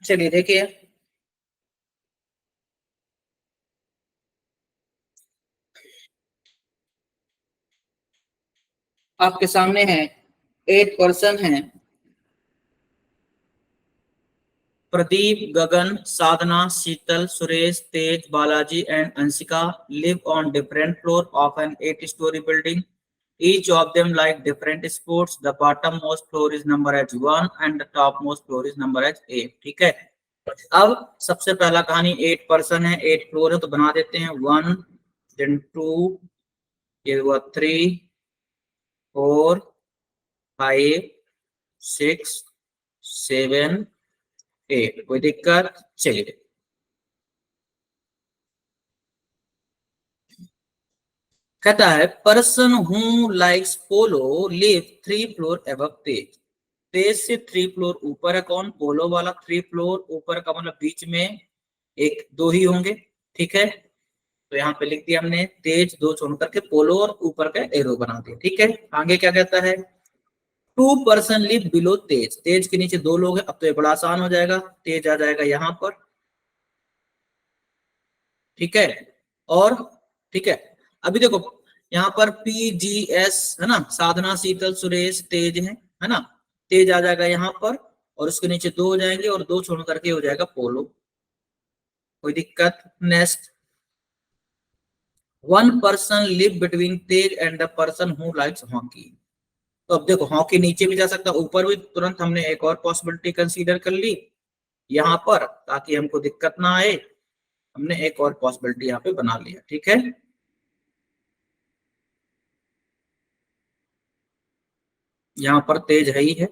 चलिए देखिए, आपके सामने है 8 पर्सन है, Pradeep, Gagan, Sadhana, Sheetal, Suresh, Tej, Balaji and Anshika live on different floor of an 8-story building. Each of them like different sports. The bottommost floor is number as 1 and the topmost floor is number as 8. ठीक है। अब सबसे पहला कहानी 8 पर्सन है, 8 फ्लोर है, तो बना देते हैं 1 then 2, ये हुआ 3 4 5 6 7 8, कोई दिक्कत, चलिए। कहता है person who likes polo live 3 floor above Tej. Tej से 3 फ्लोर ऊपर है कौन? पोलो वाला। 3 फ्लोर ऊपर का मतलब बीच में एक दो ही होंगे, ठीक है। तो यहाँ पे लिख दिया हमने तेज दो छोड़ करके पोलो और ऊपर का एरो बना दिया, ठीक है। आगे क्या कहता है? 2 पर्सन लिव बिलो तेज। तेज के नीचे दो लोग हैं। अब तो ये बड़ा आसान हो जाएगा, तेज आ जाएगा यहाँ पर, ठीक है। और ठीक है, अभी देखो यहाँ पर PGS है ना, साधना, शीतल, सुरेश, तेज है ना। तेज आ जाएगा यहाँ पर और उसके नीचे दो हो जाएंगे और दो छोड़ करके हो जाएगा पोलो। कोई दिक्कत? Next, 1 person live between Tej and the person who likes hockey. तो अब देखो हॉकी नीचे भी जा सकता है, ऊपर भी। तुरंत हमने एक और पॉसिबिलिटी कंसीडर कर ली यहाँ पर, ताकि हमको दिक्कत ना आए। हमने एक और पॉसिबिलिटी यहाँ पे बना लिया, ठीक है। यहाँ पर तेज है ही है,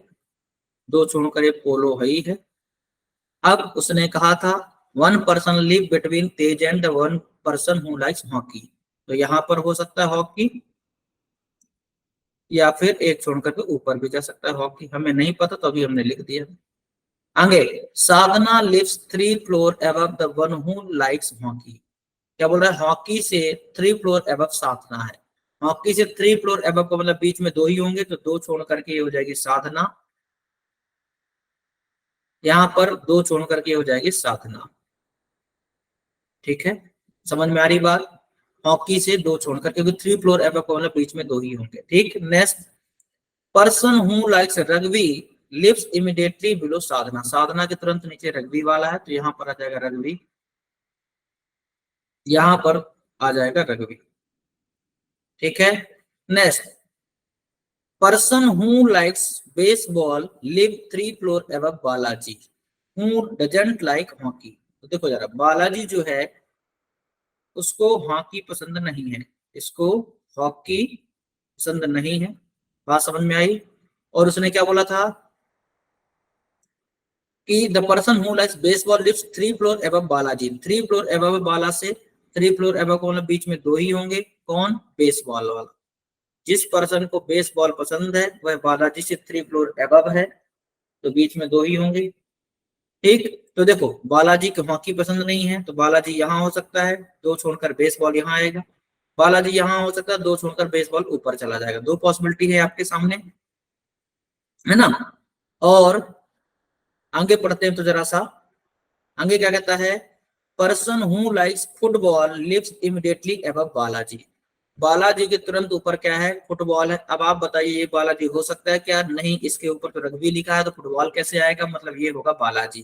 दो छोड़कर ये पोलो है ही है। अब उसने कहा था 1 person live between Tej and 1 person who likes hockey. तो यहाँ पर हो सकता है हॉकी, या फिर एक छोड़ करके ऊपर भी जा सकता है हॉकी। हमें नहीं पता तो अभी हमने लिख दिया। आगे, Sadhana lives 3 floor above the one who likes hockey. क्या बोल रहा है? हॉकी से 3 फ्लोर अबव साधना है। हॉकी से 3 फ्लोर अबव का मतलब बीच में दो ही होंगे, तो दो छोड़ करके ये हो जाएगी साधना। यहाँ पर दो छोड़ करके हो जाएगी साधना, ठीक है। समझ में आ रही बात? हॉकी से दो छोड़कर, क्योंकि 3 फ्लोर अबव का मतलब बीच में दो ही होंगे, ठीक। Next, person who likes rugby lives immediately below Sadhana. Sadhana के तुरंत नीचे रग्बी वाला है, तो यहाँ पर आ जाएगा रग्बी। यहाँ पर आ जाएगा रग्बी, ठीक है। Next, person who likes baseball live 3 floor above Balaji who doesn't like hockey. तो देखो जरा, बालाजी जो है उसको हॉकी पसंद नहीं है, इसको हॉकी पसंद नहीं है। बात समझ में आई? और उसने क्या बोला था कि the person who likes baseball lives 3 floor above Balaji. 3 floor above Bala से 3 फ्लोर अबव को मतलब बीच में दो ही होंगे, कौन? बेसबॉल वाला। जिस पर्सन को बेसबॉल पसंद है वह बालाजी से 3 फ्लोर अबव है, तो बीच में दो ही होंगे, ठीक। तो देखो बालाजी को हॉकी पसंद नहीं है, तो बालाजी यहाँ हो सकता है, दो छोड़कर बेसबॉल यहाँ आएगा। बालाजी यहाँ हो सकता है, दो छोड़कर बेसबॉल ऊपर चला जाएगा। दो पॉसिबिलिटी है आपके सामने, है ना। और आगे पढ़ते हैं तो जरा सा, आगे क्या कहता है? Person who likes football lives immediately above Balaji. Balaji के तुरंत ऊपर क्या है? फुटबॉल है। अब आप बताइए ये बालाजी हो सकता है क्या? नहीं, इसके ऊपर तो रग्बी लिखा है, तो फुटबॉल कैसे आएगा? मतलब ये होगा बालाजी,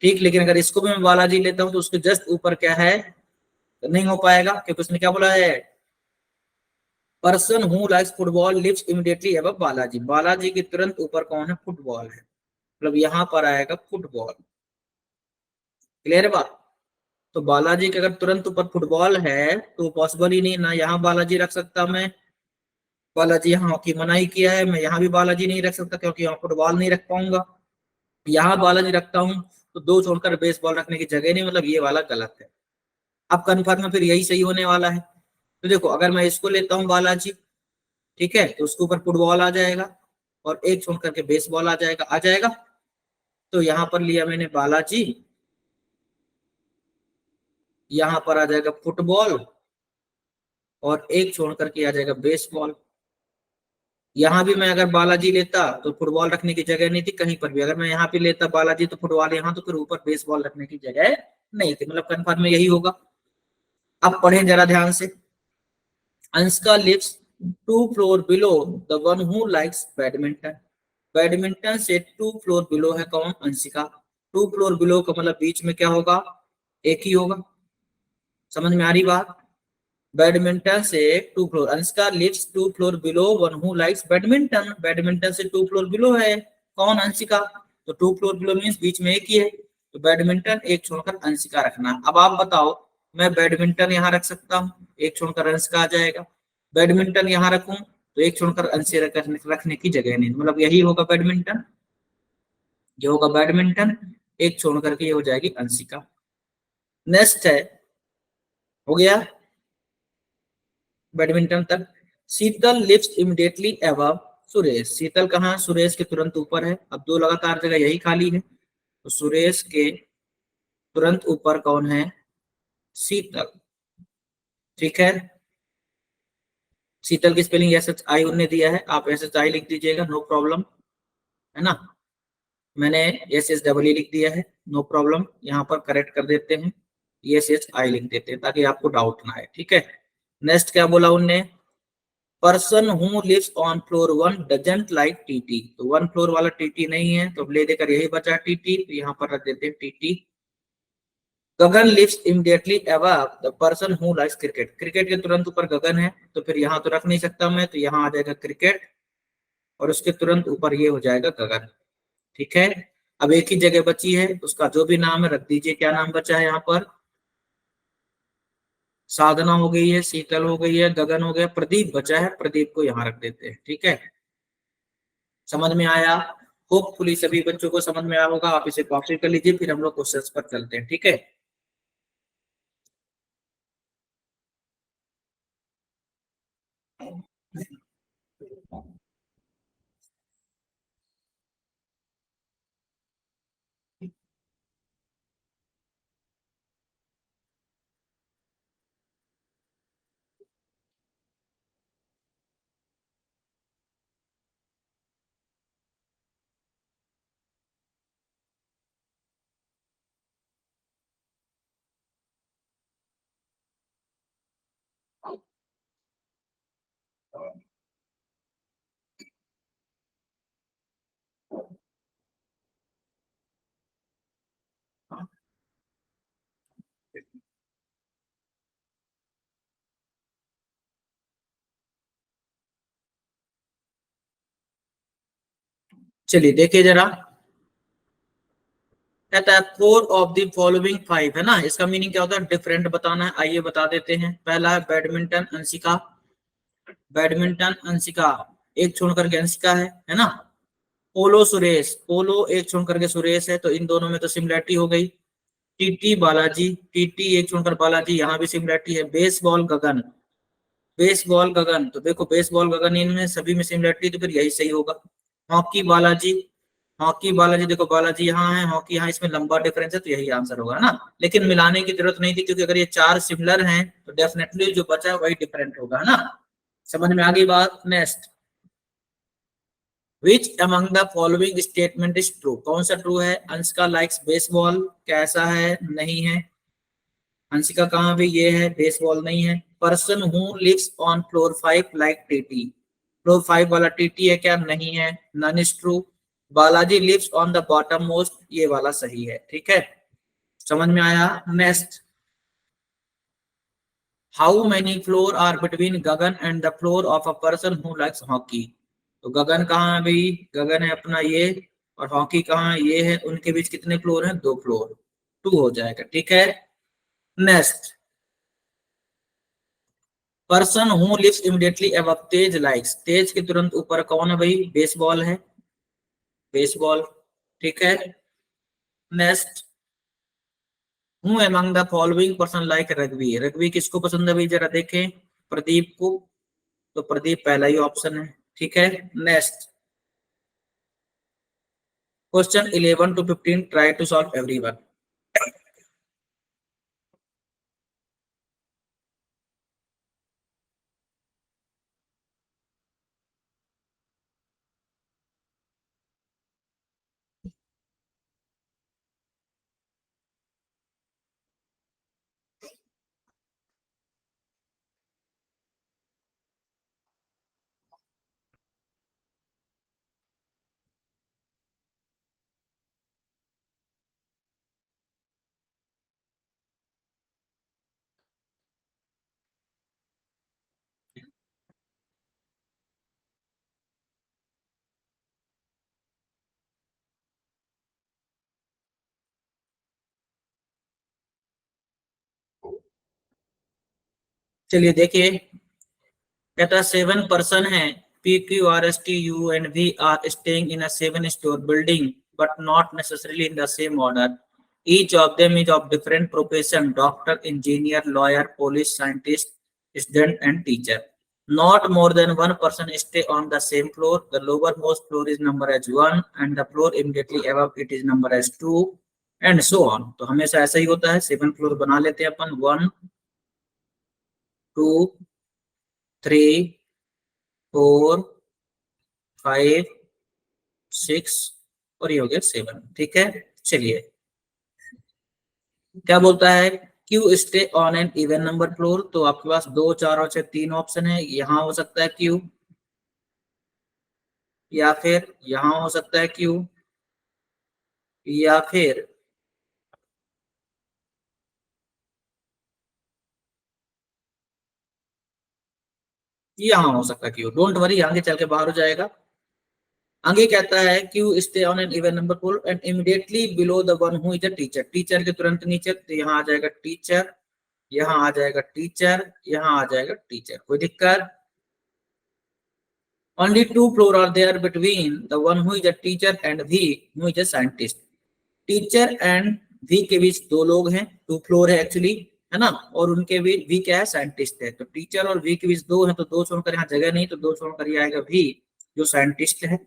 ठीक। लेकिन अगर इसको भी मैं बालाजी लेता हूँ तो उसके जस्ट ऊपर क्या है? तो नहीं हो पाएगा, क्योंकि उसने क्या बोला है? Person who likes football lives immediately above Balaji. Balaji के तुरंत ऊपर कौन है? फुटबॉल है, मतलब यहाँ पर आएगा फुटबॉल। क्लियर है बात? तो बालाजी के अगर तुरंत ऊपर फुटबॉल है तो पॉसिबल ही नहीं ना, यहाँ बालाजी रख सकता मैं। बालाजी यहाँ हॉकी मनाही किया है, मैं यहाँ भी बालाजी नहीं रख सकता क्योंकि यहाँ फुटबॉल नहीं रख पाऊंगा। यहाँ बालाजी रखता हूँ तो दो छोड़कर बेसबॉल रखने की जगह नहीं, मतलब ये वाला गलत है। अब कन्फर्म में फिर यही सही होने वाला है। तो देखो अगर मैं इसको लेता हूँ बालाजी, ठीक है, तो उसके ऊपर फुटबॉल आ जाएगा और एक छोड़ करके बेसबॉल आ जाएगा। तो यहाँ पर लिया मैंने बालाजी, यहाँ पर आ जाएगा फुटबॉल और एक छोड़ करके आ जाएगा बेसबॉल। यहाँ भी मैं अगर बालाजी लेता तो फुटबॉल रखने की जगह नहीं थी कहीं पर भी। अगर मैं यहाँ पे लेता बालाजी तो फुटबॉल यहाँ, तो फिर ऊपर बेसबॉल रखने की जगह नहीं थी, मतलब कन्फर्म में यही होगा। अब पढ़ें जरा ध्यान से। Anshika lives 2 floor below the one who likes badminton. Badminton से 2 फ्लोर बिलो है कौन? अंशिका। 2 फ्लोर बिलो का मतलब बीच में क्या होगा? एक ही होगा। समझ में आ रही बात? बैडमिंटन से 2 floor, Anshika lives 2 floor below one who likes badminton. Badminton से 2 फ्लोर बिलो है कौन? अंशिका। तो 2 फ्लोर बिलो मीन्स बीच में एक ही है, तो बैडमिंटन एक छोड़कर अंशिका रखना। अब आप बताओ, मैं बैडमिंटन यहाँ रख सकता हूँ, एक छोड़कर अंशिका आ जाएगा। बैडमिंटन यहाँ रखूं तो एक छोड़कर अंशिका रखने की जगह नहीं, मतलब यही होगा बैडमिंटन। ये होगा बैडमिंटन, एक छोड़ करके ये हो जाएगी अंशिका। नेक्स्ट है, हो गया। बैडमिंटन तक। शीतल लिव्स इमीडिएटली अबव सुरेश। शीतल कहाँ, सुरेश के तुरंत ऊपर है। अब दो लगातार जगह यही खाली है, तो सुरेश के तुरंत ऊपर कौन है, शीतल। ठीक है, शीतल की स्पेलिंग SHI उन्होंने दिया है, आप SHI लिख दीजिएगा, नो प्रॉब्लम, है ना। मैंने SHE लिख दिया है, नो प्रॉब्लम, यहाँ पर करेक्ट कर देते हैं, SHI लिख देते हैं ताकि आपको डाउट ना आए। ठीक है, नेक्स्ट क्या बोला उनने, person who lives on floor 1 doesn't like TT। तो 1 फ्लोर वाला TT नहीं है, तो अब ले देकर यही बचा TT, तो यहाँ पर रख देते हैं TT। Gagan lives immediately above the person who likes cricket. Cricket के तुरंत ऊपर गगन है, तो फिर यहाँ तो रख नहीं सकता मैं, तो यहाँ आ जाएगा क्रिकेट, और उसके तुरंत ऊपर ये हो जाएगा गगन। ठीक है, अब एक ही जगह बची है, उसका जो भी नाम है रख दीजिए। क्या नाम बचा है यहाँ पर, साधना हो गई है, शीतल हो गई है, गगन हो गया, प्रदीप बचा है, प्रदीप को यहाँ रख देते हैं। ठीक है, समझ में आया, होपफुली सभी बच्चों को समझ में आया होगा। आप इसे कॉपी कर लीजिए, फिर हम लोग क्वेश्चंस पर चलते हैं। ठीक है, चलिए देखिए जरा, कहता है four of the following five, है ना, इसका मीनिंग क्या होता है, डिफरेंट बताना है। आइए बता देते हैं। पहला है बैडमिंटन अंशिका, बैडमिंटन अंशिका, एक छोड़ करके अंशिका है ना। पोलो सुरेश, पोलो एक छोड़ करके सुरेश है, तो इन दोनों में तो सिमिलरिटी हो गई। टीटी बालाजी, टीटी एक छोड़कर बालाजी, यहाँ भी सिमिलरिटी है। बेसबॉल गगन, बेसबॉल गगन, तो देखो बेसबॉल गगन, इनमें सभी में सिमिलरिटी, तो फिर यही सही होगा। हॉकी बालाजी, हॉकी बालाजी, देखो बालाजी यहाँ है, हॉकी यहाँ, इसमें लंबा डिफरेंस है, तो यही आंसर होगा ना। लेकिन मिलाने की जरूरत नहीं थी, क्योंकि अगर ये चार सिमिलर हैं तो डेफिनेटली जो बचा है वही डिफरेंट होगा, है ना। समझ में आ गई बात। Next, which among the following statement is true, कौन सा ट्रू है। अंशिका लाइक्स बेसबॉल, कैसा है, नहीं है। अंशिका कहाँ भी, ये है, बेसबॉल नहीं है। Person who lives on floor 5 like TT, floor 5 वाला टीटी है क्या, नहीं है, none is true. Balaji lives on the bottom most, ये वाला सही है। ठीक है, समझ में आया। Next, how many floor are between Gagan and the floor of a person who likes hockey. तो गगन कहाँ है भाई, गगन है अपना ये, और हॉकी कहाँ, ये है, उनके बीच कितने फ्लोर हैं, 2 फ्लोर, 2 हो जाएगा। ठीक है, next, person who lives immediately above Tej likes, Tej के तुरंत ऊपर कौन है भाई, बेसबॉल है, बेसबॉल। ठीक है, next, who among the following person like rugby, rugby किसको पसंद है भाई, जरा देखें, प्रदीप को, तो प्रदीप पहला ही ऑप्शन है। ठीक है, next, question 11 to 15 try to solve everyone. चलिए देखिए, कहता है 7 पर्सन है, PQRSTU and V are staying in a 7 story building but not necessarily in the same order. Each of them is of different profession, doctor, engineer, lawyer, police, scientist, student and teacher. Not more than one person stay on the same floor. The lowermost floor is number as 1 and the floor immediately above it is number as 2 and so on. तो हमेशा ऐसा ही होता है. 7 floor बना लेते हैं अपन. 1 2 3 4 5 6 और ये हो गया 7. ठीक है. चलिए क्या बोलता है, Q stay on an even number floor. तो आपके पास 2 4 और 6 3 ऑप्शन है. यहाँ हो सकता है क्यू, या फिर यहाँ हो सकता है क्यू, या फिर यहाँ हो सकता है क्यू. डोंट वरी, आगे चल के बाहर हो जाएगा. आगे कहता है Q stay on an even number floor and immediately below the one who is a teacher. Teacher के तुरंत नीचे. तो यहाँ आ जाएगा टीचर, यहाँ आ जाएगा टीचर, यहाँ आ जाएगा टीचर. कोई दिक्कत. Only 2 floor are there between the one who is a teacher and V who is a scientist. Teacher and V के बीच 2 लोग हैं. 2 फ्लोर है एक्चुअली, है ना. और उनके बीच V क्या है, साइंटिस्ट है. तो टीचर और V के बीच 2 है, तो 2 छोड़कर यहाँ जगह नहीं, तो 2 छोड़कर ये आएगा V जो साइंटिस्ट है.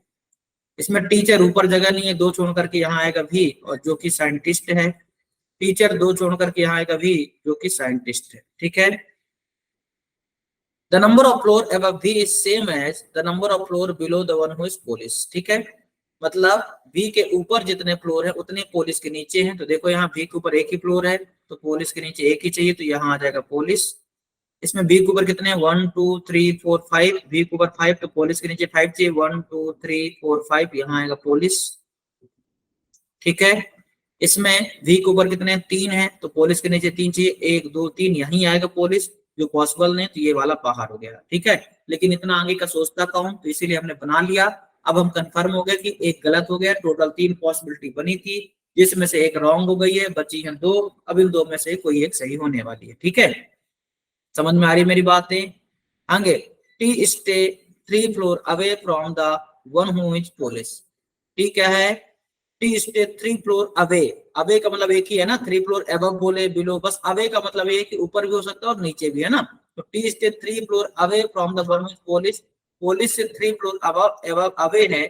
इसमें टीचर ऊपर जगह नहीं है, 2 छोड़ करके यहाँ आएगा V और जो कि साइंटिस्ट है. टीचर 2 छोड़ करके यहाँ आएगा V जो कि साइंटिस्ट है. ठीक है. The number of floor above V is same as the number of floor below the one who is police. ठीक है. मतलब V के ऊपर जितने फ्लोर है उतने पुलिस के नीचे हैं. तो देखो यहाँ V के ऊपर एक ही फ्लोर है, तो पुलिस के नीचे एक ही चाहिए, तो यहाँ आ जाएगा पुलिस. इसमें V के ऊपर कितने हैं, 1 2 3 4 5. V के ऊपर 5, तो पुलिस के नीचे 5 चाहिए. 1 2 3 4 5, यहाँ आएगा पुलिस. ठीक है. इसमें V के ऊपर कितने हैं, 3 है, तो पुलिस के नीचे 3 चाहिए. 1 2 3, यहीं आएगा पुलिस. जो पॉसिबल नहीं, तो ये वाला बाहर हो गया. ठीक है. लेकिन इतना आगे का सोचता कौन, तो इसीलिए हमने बना लिया. अब हम कंफर्म हो गए कि एक गलत हो गया. टोटल 3 पॉसिबिलिटी बनी थी, जिसमें से एक रॉन्ग हो गई है, बची हैं 2. अब इन 2 में से कोई एक सही होने वाली है. ठीक है. समझ में आ रही मेरी बातें. आगे, T stay 3 floor away from the one who is police. T क्या है, T stay 3 floor away. Away का मतलब एक ही है ना, 3 फ्लोर अबव बोले बिलो, बस अवे का मतलब ये कि ऊपर भी हो सकता है और नीचे भी, है ना. तो T stay 3 floor away from the one who is police. Police से 3 फ्लोर अबव अवे है,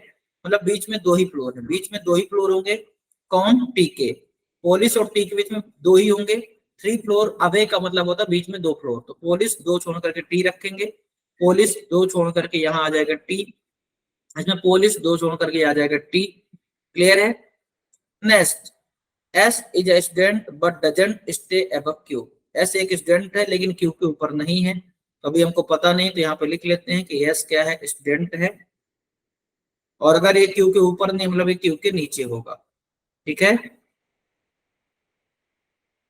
मतलब बीच में 2 ही फ्लोर है. बीच में 2 ही फ्लोर होंगे. कौन, टी के. पुलिस और टी के बीच में 2 ही होंगे. 3 फ्लोर अवे का मतलब होता है बीच में 2 फ्लोर. तो पुलिस 2 छोड़ करके टी रखेंगे. पुलिस 2 छोड़ करके यहाँ आ जाएगा टी. इसमें पुलिस 2 छोड़ करके आ जाएगा टी. क्लियर है. Next, S is a student but doesn't stay above Q. S एक स्टूडेंट है लेकिन क्यू के ऊपर नहीं है. अभी हमको पता नहीं, तो यहाँ पे लिख लेते हैं कि एस क्या है, स्टूडेंट है. और अगर ये क्यू के ऊपर नहीं, मतलब ये क्यू के नीचे होगा. ठीक है.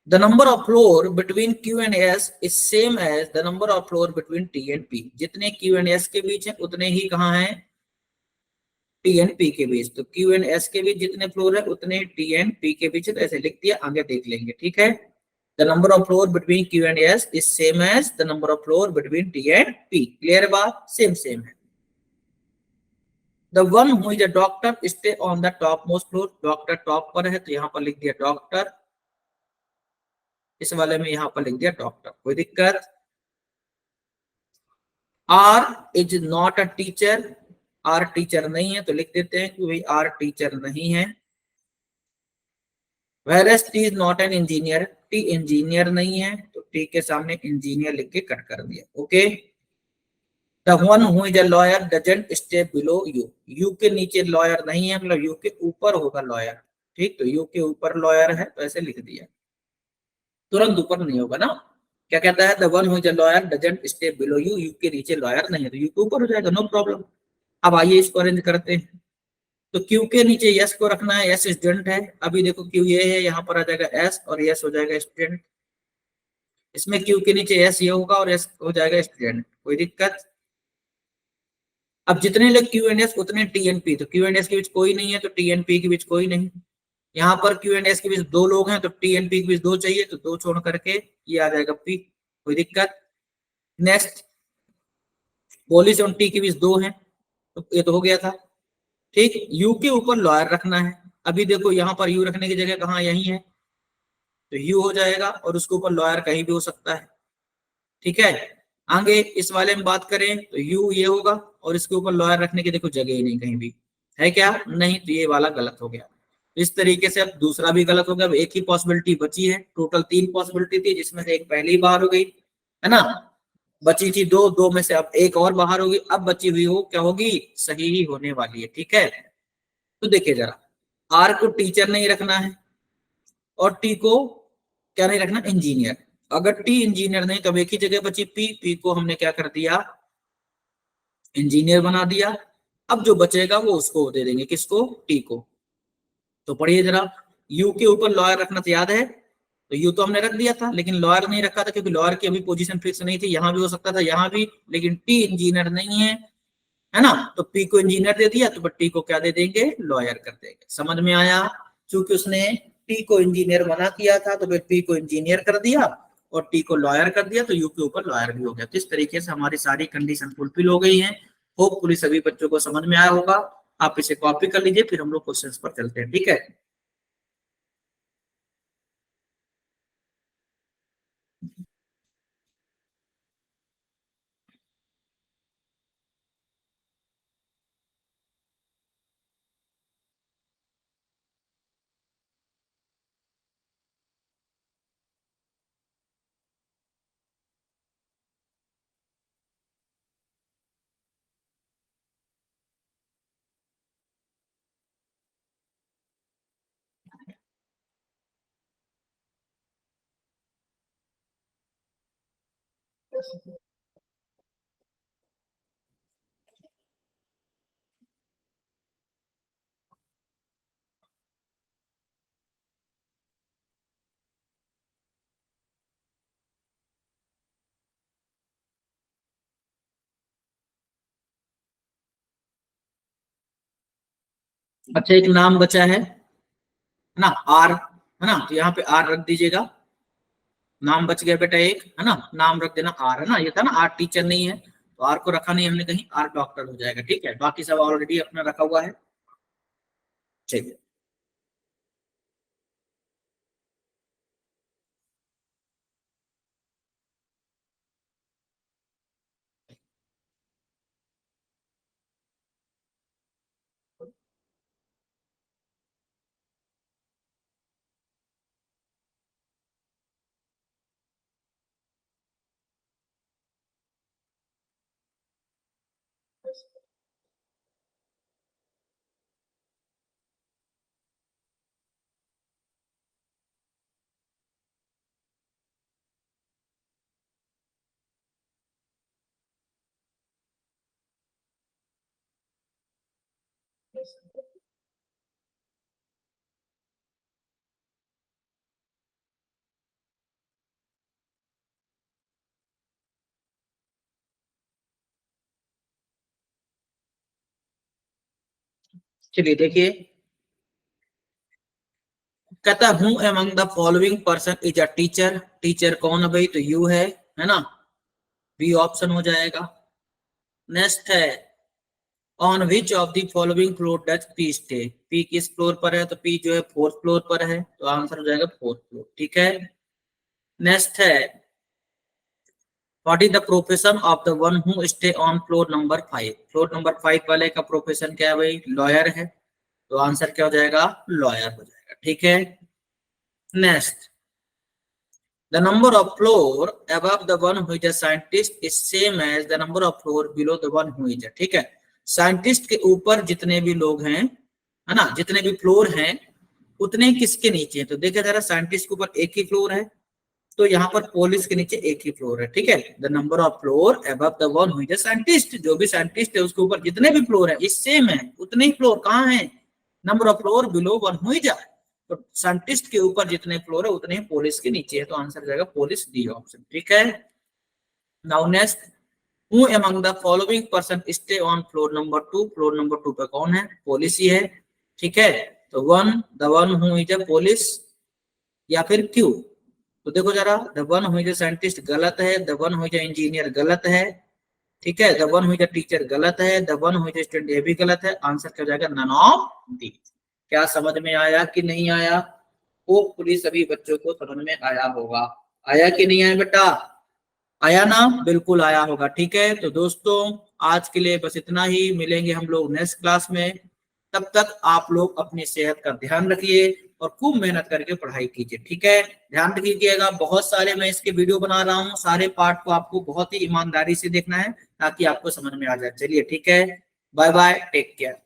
The number of floor between Q and S is same as the number of floor between T and P. जितने Q and S के बीच हैं उतने ही कहाँ हैं, T and P के बीच. तो Q and S के बीच जितने फ्लोर है उतने T and P के बीच है. तो ऐसे लिख दिया, आगे देख लेंगे. ठीक है. The number of floor between Q and S is same as the number of floor between T and P. Clear बात, सेम सेम है. The one who is a doctor stay on the topmost floor. Doctor top पर है, तो यहाँ पर लिख दिया doctor. इस वाले में यहाँ पर लिख दिया डॉक्टर. कोई दिक्कत. R is not a teacher. R teacher नहीं है, तो लिख देते हैं कि भाई आर टीचर नहीं है. whereas T is not an engineer. T engineer नहीं है, तो टी के सामने इंजीनियर लिख के कट कर दिया. Okay. The one who is a lawyer doesn't stay below you. You के नीचे लॉयर नहीं है, मतलब यू के ऊपर होगा लॉयर. ठीक. तो यू के ऊपर लॉयर है, तो ऐसे लिख दिया. तुरंत ऊपर नहीं होगा ना. क्या कहता है, the one who is a lawyer doesn't stay below you. You के नीचे लॉयर नहीं है, तो यू के ऊपर हो जाएगा. No problem. अब आइए इसको अरेंज करते हैं. तो क्यू के नीचे यस को रखना है. यस स्टूडेंट है. अभी देखो क्यू ये है, यहाँ पर आ जाएगा एस और यस हो जाएगा स्टूडेंट. इसमें क्यू के नीचे एस ये होगा और एस हो जाएगा स्टूडेंट. कोई दिक्कत. अब जितने लोग क्यू एंड एस उतने टी एंड पी. तो क्यू एंड एस के बीच कोई नहीं है, तो टी एंड पी के बीच कोई नहीं. यहाँ पर क्यू एंड एस के बीच 2 लोग हैं, तो टी एंड पी के बीच 2 चाहिए, तो 2 छोड़ करके ये आ जाएगा पी. कोई दिक्कत. नेक्स्ट, पुलिस और टी के बीच 2 हैं, तो ये तो हो गया था. ठीक. यू के ऊपर लॉयर रखना है. अभी देखो यहाँ पर यू रखने की जगह कहाँ, यही है, तो यू हो जाएगा और उसके ऊपर लॉयर कहीं भी हो सकता है. ठीक है. आगे इस वाले में बात करें तो यू ये होगा और इसके ऊपर लॉयर रखने की देखो जगह ही नहीं कहीं भी, है क्या? नहीं, तो ये वाला गलत हो गया। इस तरीके से अब दूसरा भी गलत हो गया। अब एक ही पॉसिबिलिटी बची है, टोटल 3 पॉसिबिलिटी थी जिसमें से एक पहले ही बाहर हो गई, है ना? बची थी दो, दो में से अब एक और बाहर होगी। अब बची हुई हो क्या होगी? सही ही होने वाली है, ठीक है। तो देखिए जरा, आर को टीचर नहीं रखना है और टी को क्या नहीं रखना? इंजीनियर। अगर टी इंजीनियर नहीं तो अब एक ही जगह बची पी, पी को हमने क्या कर दिया? इंजीनियर बना दिया। अब जो बचेगा वो उसको दे देंगे, किसको? टी को। तो पढ़िए जरा, यू के ऊपर लॉयर रखना तो याद है, तो यू तो हमने रख दिया था लेकिन लॉयर नहीं रखा था क्योंकि लॉयर की अभी पोजीशन फिक्स नहीं थी। यहां भी हो सकता था, यहां भी, लेकिन टी इंजीनियर नहीं है ना? तो पी को इंजीनियर दे दिया, तो टी को क्या दे देंगे? लॉयर कर देंगे। समझ में आया? क्योंकि उसने टी को इंजीनियर मना किया था तो फिर पी को इंजीनियर कर दिया और टी को लॉयर कर दिया, तो यू के ऊपर लॉयर भी हो गया। तो इस तरीके से हमारी सारी कंडीशन फुलफिल हो गई है। होपफुली सभी बच्चों को समझ में आया होगा। आप इसे कॉपी कर लीजिए, फिर हम लोग क्वेश्चंस पर चलते हैं, ठीक है। अच्छा, एक नाम बचा है ना, आर, है ना? तो यहाँ पे आर रख दीजिएगा। नाम बच गया बेटा एक, है ना? नाम रख देना आर, है ना? ये था ना, आर टीचर नहीं है तो आर को रखा नहीं हमने कहीं, आर डॉक्टर हो जाएगा, ठीक है। बाकी सब ऑलरेडी अपना रखा हुआ है। चलिए, चलिए देखिए, कहता हूं among the following person is a teacher. Teacher कौन है भाई? तो यू है ना? बी ऑप्शन हो जाएगा। नेक्स्ट है, on which of the following floor does P stay? P किस फ्लोर पर है? तो पी जो है फोर्थ फ्लोर पर है, तो आंसर हो जाएगा फोर्थ फ्लोर, ठीक है। नेक्स्ट है, what is the profession of the one who stay on floor number 5? Floor number 5 वाले का प्रोफेशन क्या है भाई? लॉयर है, तो आंसर क्या हो जाएगा? लॉयर हो जाएगा, ठीक है। Next, the number of floor above the one who is a scientist is same as the number of floor below the one who is a, ठीक है। साइंटिस्ट के ऊपर जितने भी लोग हैं, है ना, जितने भी फ्लोर हैं उतने किसके नीचे हैं? तो देखा जा रहा, साइंटिस्ट के ऊपर एक ही फ्लोर है, तो यहाँ पर पुलिस के नीचे एक ही फ्लोर है, ठीक है। The number of floor above the one who is a scientist, जो भी साइंटिस्ट है उसके ऊपर जितने भी फ्लोर है इस सेम है, उतने ही फ्लोर कहाँ है? Number of floor below one who is अ, तो साइंटिस्ट के ऊपर जितने फ्लोर है उतने ही पुलिस के नीचे है, तो आंसर जाएगा पुलिस, डी ऑप्शन, ठीक है। Now next, who among the following person stay on floor number 2? Floor number 2 पे कौन है? पुलिस ही है, ठीक है। तो the one who is a police या फिर क्यू? तो देखो जरा, the one who is a scientist गलत है, the one who is a engineer गलत है, ठीक है। The one who is a teacher गलत है, the one who is a student ये भी गलत है। आंसर क्या हो जाएगा? None of the. क्या समझ में आया कि नहीं आया? होपफुली सभी बच्चों को समझ में आया होगा। आया कि नहीं आया बेटा? आया ना? बिल्कुल आया होगा। ठीक है, तो दोस्तों आज के लिए बस इतना ही, मिलेंगे हम लोग नेक्स्ट क्लास में। तब तक आप लोग अपनी सेहत का ध्यान रखिए और खूब मेहनत करके पढ़ाई कीजिए। ठीक है, ध्यान रखिएगा। बहुत सारे मैं इसके वीडियो बना रहा हूँ, सारे पार्ट को आपको बहुत ही ईमानदारी से देखना है ताकि आपको समझ में आ जाए। चलिए ठीक है, बाय बाय, टेक केयर।